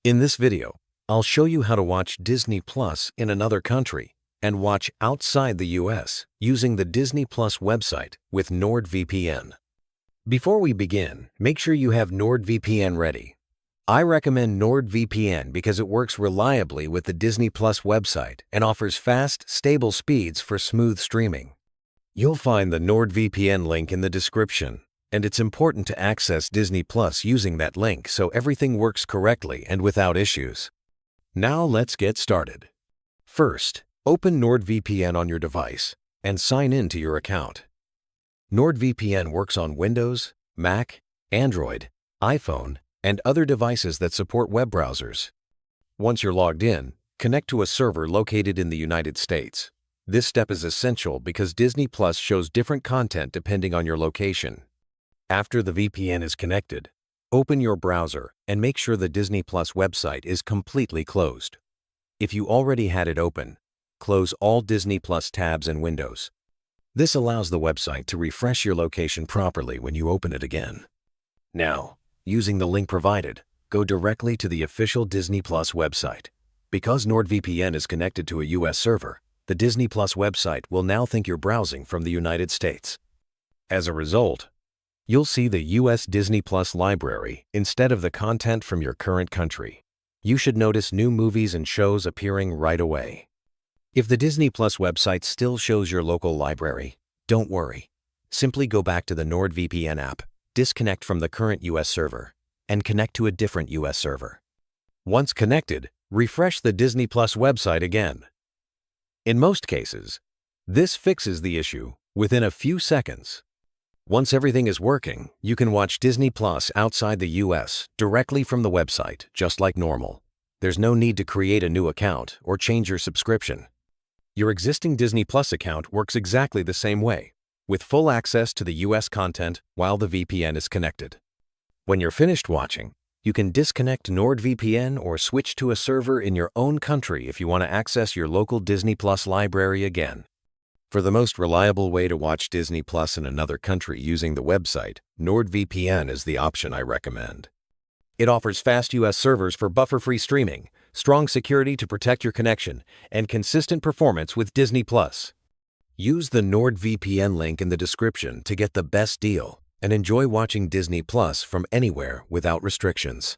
In this video, I'll show you how to watch Disney Plus in another country and watch outside the US using the Disney Plus website with NordVPN. Before we begin, make sure you have NordVPN ready. I recommend NordVPN because it works reliably with the Disney Plus website and offers fast, stable speeds for smooth streaming. You'll find the NordVPN link in the description, and it's important to access Disney Plus using that link so everything works correctly and without issues. Now let's get started. First, open NordVPN on your device and sign in to your account. NordVPN works on Windows, Mac, Android, iPhone, and other devices that support web browsers. Once you're logged in, connect to a server located in the United States. This step is essential because Disney Plus shows different content depending on your location. After the VPN is connected, open your browser and make sure the Disney Plus website is completely closed. If you already had it open, close all Disney Plus tabs and windows. This allows the website to refresh your location properly when you open it again. Now, using the link provided, go directly to the official Disney Plus website. Because NordVPN is connected to a US server, the Disney Plus website will now think you're browsing from the United States. As a result, you'll see the US Disney Plus library instead of the content from your current country. You should notice new movies and shows appearing right away. If the Disney Plus website still shows your local library, don't worry. Simply go back to the NordVPN app, disconnect from the current US server, and connect to a different US server. Once connected, refresh the Disney Plus website again. In most cases, this fixes the issue within a few seconds. Once everything is working, you can watch Disney Plus outside the US directly from the website, just like normal. There's no need to create a new account or change your subscription. Your existing Disney Plus account works exactly the same way, with full access to the US content while the VPN is connected. When you're finished watching, you can disconnect NordVPN or switch to a server in your own country if you want to access your local Disney Plus library again. For the most reliable way to watch Disney Plus in another country using the website, NordVPN is the option I recommend. It offers fast US servers for buffer-free streaming, strong security to protect your connection, and consistent performance with Disney Plus. Use the NordVPN link in the description to get the best deal and enjoy watching Disney Plus from anywhere without restrictions.